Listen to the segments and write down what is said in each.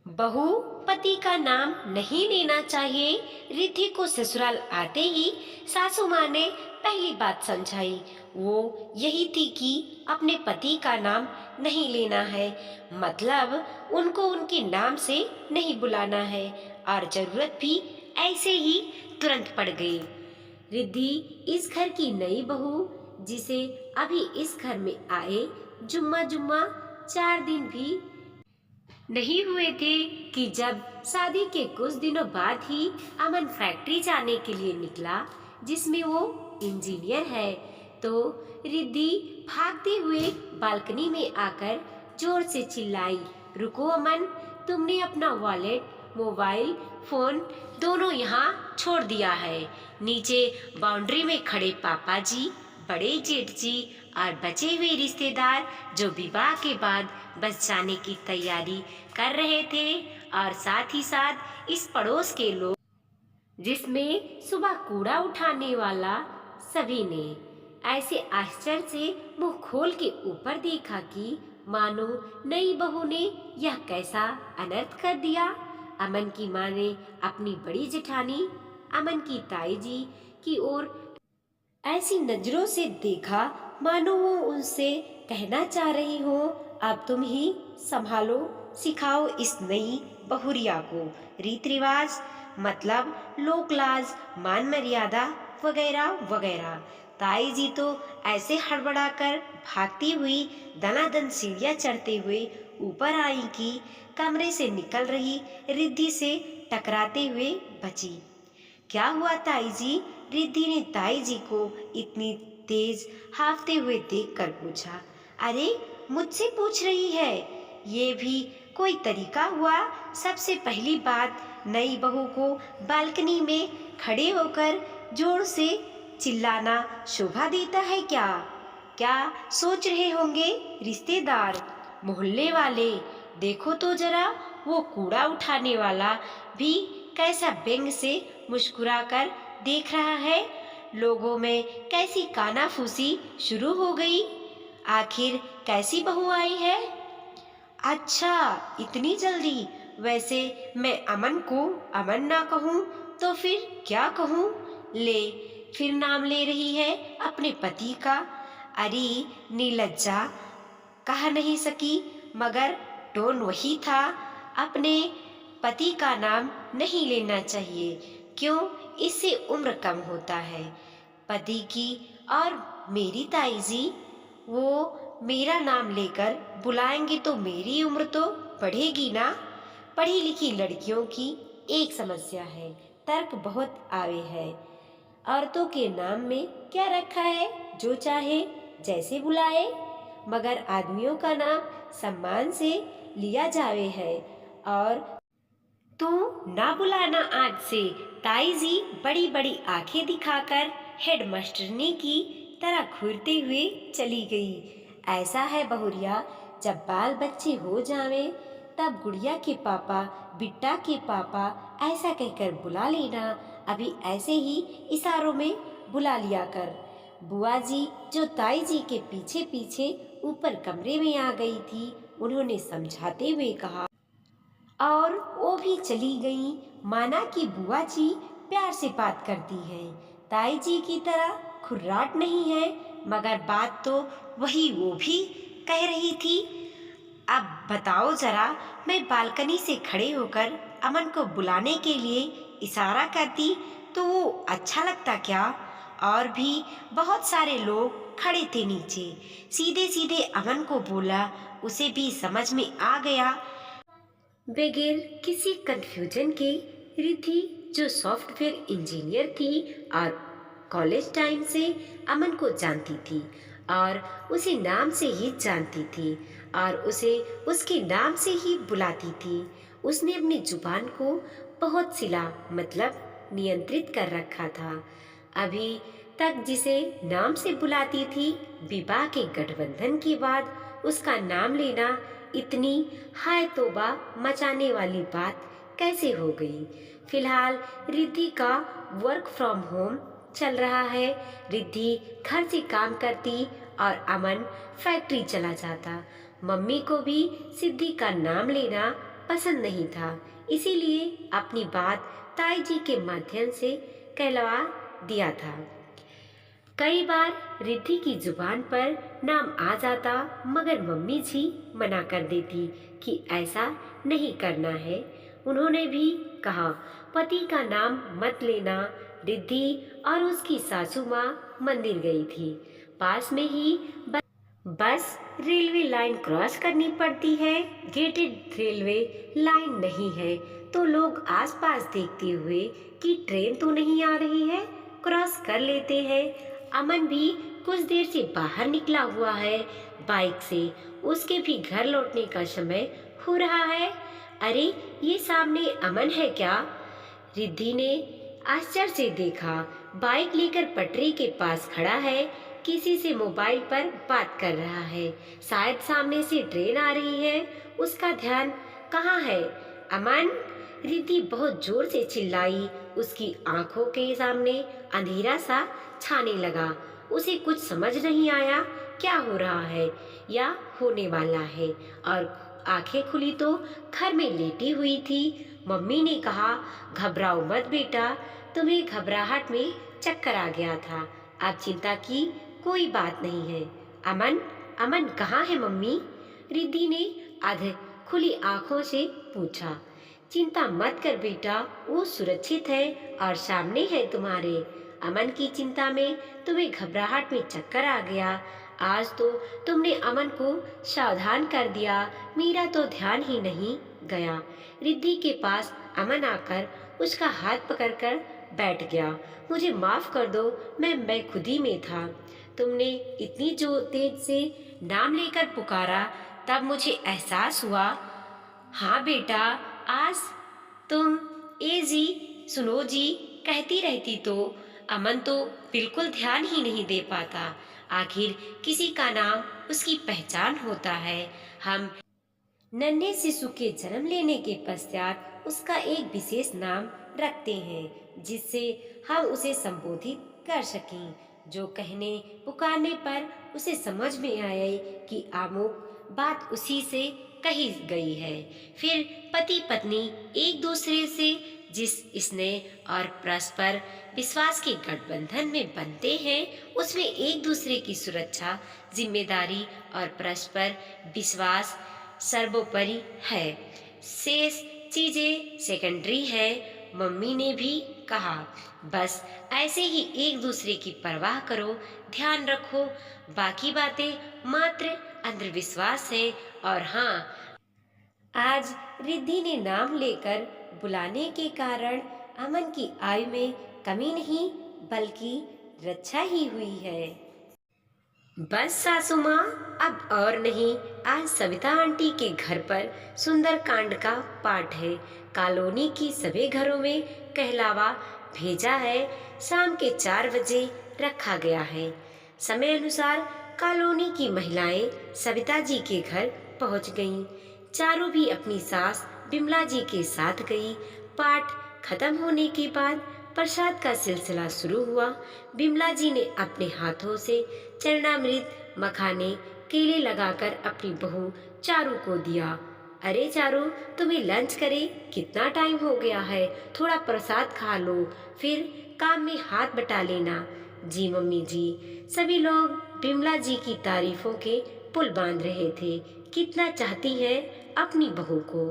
बहू पति का नाम नहीं लेना चाहिए। रिद्धि को ससुराल आते ही सासू माँ ने पहली बात समझाई, वो यही थी कि अपने पति का नाम नहीं लेना है, मतलब उनको उनके नाम से नहीं बुलाना है। और जरूरत भी ऐसे ही तुरंत पड़ गई। रिद्धि इस घर की नई बहू, जिसे अभी इस घर में आए जुम्मा जुम्मा 4 दिन भी नहीं हुए थे कि जब शादी के कुछ दिनों बाद ही अमन फैक्ट्री जाने के लिए निकला, जिसमें वो इंजीनियर है। तो रिद्धि भागते हुए बालकनी में आकर जोर से चिल्लाई, रुको अमन, तुमने अपना वॉलेट, मोबाइल फोन दोनों यहाँ छोड़ दिया है। नीचे बाउंड्री में खड़े पापा जी, बड़े जेठ जी और बचे हुए रिश्तेदार जो विवाह के बाद बस जाने की तैयारी कर रहे थे, और साथ ही साथ इस पड़ोस के लोग, जिसमें सुबह कूड़ा उठाने वाला सभी ने ऐसे आश्चर्य से मुंह खोल के ऊपर देखा कि मानो नई बहू ने यह कैसा अनर्थ कर दिया। अमन की माँ ने अपनी बड़ी जेठानी अमन की ताई जी की ओर ऐसी नजरों से देखा मानो वो उनसे कहना चाह रही हो, अब तुम ही संभालो, सिखाओ इस नई बहुरिया को रीत रिवाज, मतलब लोक लाज, मान मर्यादा वगैरह वगैरह। ताई जी तो ऐसे हड़बड़ाकर भागती हुई दनादन सीढ़ियां चढ़ते हुए ऊपर आई कि कमरे से निकल रही रिद्धि से टकराते हुए बची। क्या हुआ ताई जी? रिद्धि ने ताई जी को इतनी तेज हाफते हुए देखकर पूछा। अरे मुझसे पूछ रही है, ये भी कोई तरीका हुआ? सबसे पहली बात, नई बहू को बालकनी में खड़े होकर जोर से चिल्लाना शोभा देता है क्या? क्या सोच रहे होंगे रिश्तेदार, मोहल्ले वाले? देखो तो जरा, वो कूड़ा उठाने वाला भी कैसा व्यंग से मुस्कुराकर देख रहा है। लोगों में कैसी कानाफूसी शुरू हो गई। आखिर कैसी बहू आई है? अच्छा, इतनी जल्दी? वैसे मैं अमन को अमन ना कहूँ तो फिर क्या कहूँ? ले, फिर नाम ले रही है अपने पति का। अरे नीलज्जा, कह नहीं सकी, मगर टोन वही था, अपने पति का नाम नहीं लेना चाहिए। क्यों? इससे उम्र कम होता है पति की। और मेरी ताई जी, वो मेरा नाम लेकर बुलाएंगे तो मेरी उम्र तो बढ़ेगी ना। पढ़ी लिखी लड़कियों की एक समस्या है, तर्क बहुत आवे है। औरतों के नाम में क्या रखा है, जो चाहे जैसे बुलाए, मगर आदमियों का नाम सम्मान से लिया जावे है। और तू ना बुलाना आज से। ताई जी बड़ी बड़ी आंखें दिखाकर हेडमास्टरनी की तरह घूरते हुए चली गई। ऐसा है बहुरिया, जब बाल बच्चे हो जावे तब गुड़िया के पापा, बिट्टा के पापा ऐसा कहकर बुला लेना। अभी ऐसे ही इशारों में बुला लिया कर। बुआ जी, जो ताई जी के पीछे पीछे ऊपर कमरे में आ गई थी, उन्होंने समझाते हुए कहा, और वो भी चली गईं। माना कि बुआ जी प्यार से बात करती हैं, ताई जी की तरह खुर्राट नहीं है, मगर बात तो वही वो भी कह रही थी। अब बताओ जरा, मैं बालकनी से खड़े होकर अमन को बुलाने के लिए इशारा करती तो वो अच्छा लगता क्या? और भी बहुत सारे लोग खड़े थे नीचे। सीधे सीधे अमन को बोला, उसे भी समझ में आ गया। बगैर किसी कंफ्यूजन के, रिद्धि जो सॉफ्टवेयर इंजीनियर थी और कॉलेज टाइम से अमन को जानती थी और उसे नाम से ही जानती थी और उसे उसके नाम से ही बुलाती थी, उसने अपनी जुबान को बहुत सिला, मतलब नियंत्रित कर रखा था। अभी तक जिसे नाम से बुलाती थी, विवाह के गठबंधन के बाद उसका नाम लेना इतनी हाय तौबा मचाने वाली बात कैसे हो गई। फिलहाल रिद्धि का वर्क फ्रॉम होम चल रहा है। रिद्धि घर से काम करती और अमन फैक्ट्री चला जाता। मम्मी को भी सिद्धि का नाम लेना पसंद नहीं था, इसीलिए अपनी बात ताई जी के माध्यम से कहलवा दिया था। कई बार रिद्धि की जुबान पर नाम आ जाता, मगर मम्मी जी मना कर देती कि ऐसा नहीं करना है। उन्होंने भी कहा, पति का नाम मत लेना। रिद्धि और उसकी सासू माँ मंदिर गई थी। पास में ही बस रेलवे लाइन क्रॉस करनी पड़ती है। गेटेड रेलवे लाइन नहीं है, तो लोग आसपास देखते हुए कि ट्रेन तो नहीं आ रही है, क्रॉस कर लेते हैं। अमन भी कुछ देर से बाहर निकला हुआ है बाइक से। उसके भी घर लौटने का समय हो रहा है। अरे, ये सामने अमन है क्या? रिद्धि ने आश्चर्य से देखा। बाइक लेकर पटरी के पास खड़ा है, किसी से मोबाइल पर बात कर रहा है। शायद सामने से ट्रेन आ रही है। उसका ध्यान कहाँ है? अमन! रिद्धि बहुत जोर से चिल्लाई। उसकी आंखों के सामने अंधेरा सा छाने लगा। उसे कुछ समझ नहीं आया क्या हो रहा है या होने वाला है, और आंखें खुली तो घर में लेटी हुई थी। मम्मी ने कहा, घबराओ मत बेटा, तुम्हें घबराहट में चक्कर आ गया था। अब चिंता की कोई बात नहीं है। अमन, अमन कहाँ है मम्मी? रिद्धि ने आधे खुली आंखों से पूछा। चिंता मत कर बेटा, वो सुरक्षित है और सामने है तुम्हारे। अमन की चिंता में तुम्हें घबराहट में चक्कर आ गया। आज तो तुमने अमन को सावधान कर दिया, मेरा तो ध्यान ही नहीं गया। रिद्धि के पास अमन आकर उसका हाथ पकड़कर बैठ गया। मुझे माफ कर दो, मैं खुद ही में था। तुमने इतनी जो तेज से नाम लेकर पुकारा, तब मुझे एहसास हुआ। हाँ बेटा, आज तुम ए जी सुनो जी कहती रहती तो अमन तो बिल्कुल ध्यान ही नहीं दे पाता। आखिर किसी का नाम उसकी पहचान होता है। हम नन्हे शिशु के जन्म लेने के पश्चात उसका एक विशेष नाम रखते हैं, जिससे हम उसे संबोधित कर सकें। जो कहने पुकारने पर उसे समझ में आए कि अमुक बात उसी से कही गई है। फिर पति पत्नी एक दूसरे से जिस स्नेह और परस्पर विश्वास के गठबंधन में बनते हैं, उसमें एक दूसरे की सुरक्षा, जिम्मेदारी और परस्पर विश्वास सर्वोपरि है। शेष चीजें सेकेंडरी है। मम्मी ने भी कहा, बस ऐसे ही एक दूसरे की परवाह करो, ध्यान रखो, बाकी बातें मात्र अंधविश्वास है। और हाँ, आज रिद्धि ने नाम लेकर बुलाने के कारण अमन की आयु में कमी नहीं बल्कि रक्षा ही हुई है। बस सासू माँ, अब और नहीं। आज सविता आंटी के घर पर सुंदर कांड का पाठ है। कॉलोनी की सभी घरों में कहलावा भेजा है। शाम के 4 बजे रखा गया है। समय अनुसार कॉलोनी की महिलाएं सविता जी के घर पहुंच गईं। चारों भी अपनी सास बिमला जी के साथ गई। पाठ खत्म होने के बाद प्रसाद का सिलसिला शुरू हुआ। बिमला जी ने अपने हाथों से चरणामृत, मखाने, केले लगाकर अपनी बहू चारू को दिया। अरे चारू, तुम्हें लंच करे कितना टाइम हो गया है, थोड़ा प्रसाद खा लो, फिर काम में हाथ बटा लेना। जी मम्मी जी। सभी लोग बिमला जी की तारीफों के पुल बांध रहे थे। कितना चाहती है अपनी बहू को।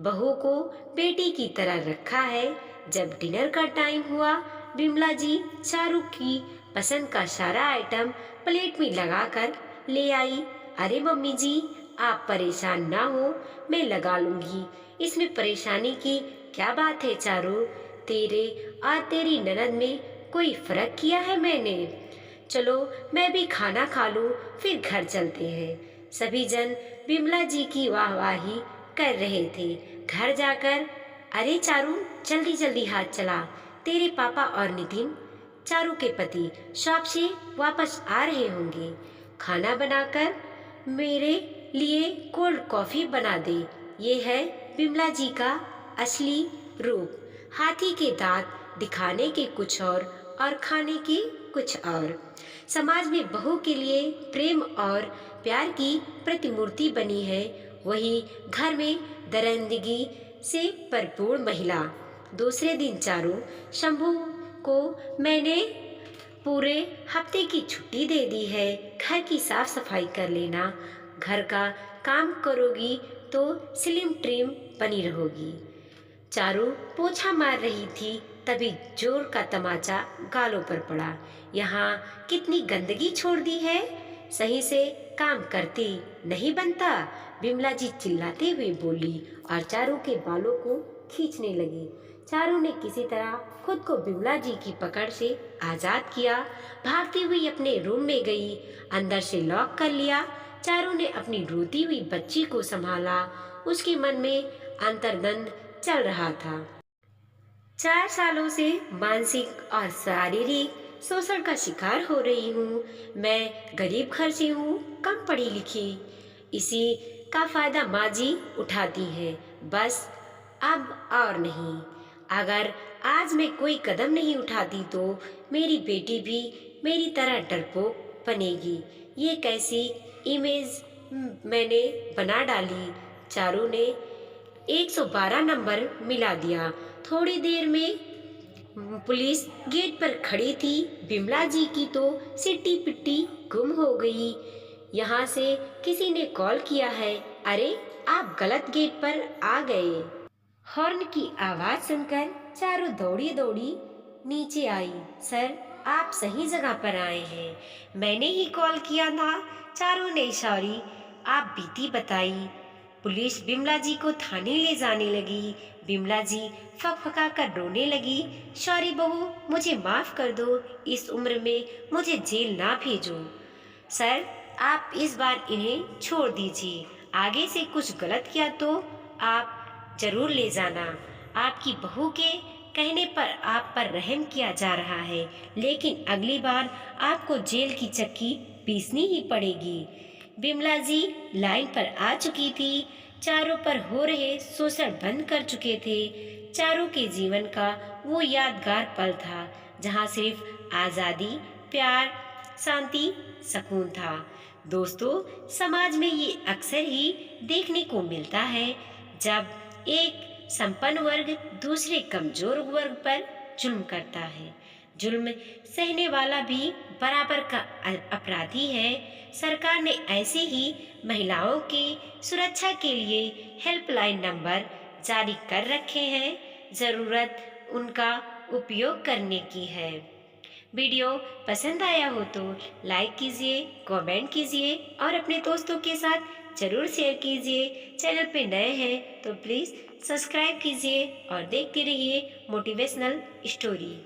बहू को बेटी की तरह रखा है। जब डिनर का टाइम हुआ, बिमला जी चारू की पसंद का सारा आइटम प्लेट में लगाकर ले आई। अरे मम्मी जी, आप परेशान ना हो, मैं लगा लूंगी। इसमें परेशानी की क्या बात है चारू? तेरे और तेरी ननद में कोई फर्क किया है मैंने? चलो मैं भी खाना खा लूं, फिर घर चलते हैं। सभी जन बिमला जी की वाहवाही कर रहे थे। घर जाकर, अरे चारू, जल्दी जल्दी हाथ चला, तेरे पापा और नितिन, चारू के पति, शॉप से वापस आ रहे होंगे। खाना बनाकर मेरे लिए कोल्ड कॉफी बना दे। ये है बिमला जी का असली रूप। हाथी के दांत दिखाने के कुछ और खाने के कुछ और। समाज में बहू के लिए प्रेम और प्यार की प्रतिमूर्ति बनी है। वही घर में दरिंदगी से भरपूर महिला। दूसरे दिन चारू, शंभू को मैंने पूरे हफ्ते की छुट्टी दे दी है। घर की साफ सफाई कर लेना। घर का काम करोगी तो स्लिम ट्रिम बनी रहोगी। चारू पोछा मार रही थी, तभी जोर का तमाचा गालों पर पड़ा। यहाँ कितनी गंदगी छोड़ दी है, सही से काम करती नहीं बनता। बिमला जी चिल्लाते हुए बोली और चारू के बालों को खींचने लगी। चारू ने किसी तरह खुद को बिमला जी की पकड़ से आजाद किया। भागती हुई अपने रूम में गई, अंदर से लॉक कर लिया। चारू ने अपनी रोती हुई बच्ची को संभाला। उसके मन में अंतर्द्वंद चल रहा था। 4 सालों से मानसिक और शारीरिक शोषण का शिकार हो रही हूँ। मैं गरीब घर से हूँ, कम पढ़ी लिखी। इसी का फायदा माँ जी उठाती है, बस अब और नहीं। अगर आज मैं कोई कदम नहीं उठाती तो मेरी बेटी भी मेरी तरह डरपोक बनेगी। ये कैसी इमेज मैंने बना डाली। चारू ने 112 नंबर मिला दिया। थोड़ी देर में पुलिस गेट पर खड़ी थी। बिमला जी की तो सिट्टी पिट्टी गुम हो गई। यहाँ से किसी ने कॉल किया है। अरे, आप गलत गेट पर आ गए। हॉर्न की आवाज सुनकर चारू दौड़ी दौड़ी नीचे आई। सर, आप सही जगह पर आए हैं, मैंने ही कॉल किया था। चारू ने सॉरी आप बीती बताई। पुलिस बिमला जी को थाने ले जाने लगी। बिमला जी फकफका कर रोने लगी। सॉरी बहू, मुझे माफ कर दो, इस उम्र में मुझे जेल ना भेजो। सर, आप इस बार इन्हें छोड़ दीजिए। आगे से कुछ गलत किया तो आप जरूर ले जाना। आपकी बहू के कहने पर आप पर रहम किया जा रहा है, लेकिन अगली बार आपको जेल की चक्की पीसनी ही पड़ेगी। बिमला जी लाइन पर आ चुकी थी। चारों पर हो रहे शोषण बंद कर चुके थे। चारों के जीवन का वो यादगार पल था जहाँ सिर्फ आज़ादी, प्यार, शांति, सुकून था। दोस्तों, समाज में ये अक्सर ही देखने को मिलता है जब एक संपन्न वर्ग दूसरे कमजोर वर्ग पर जुल्म करता है। जुल्म सहने वाला भी बराबर का अपराधी है। सरकार ने ऐसे ही महिलाओं की सुरक्षा के लिए हेल्पलाइन नंबर जारी कर रखे हैं। ज़रूरत उनका उपयोग करने की है। वीडियो पसंद आया हो तो लाइक कीजिए, कमेंट कीजिए और अपने दोस्तों के साथ जरूर शेयर कीजिए। चैनल पे नए हैं तो प्लीज़ सब्सक्राइब कीजिए और देखते रहिए मोटिवेशनल स्टोरी।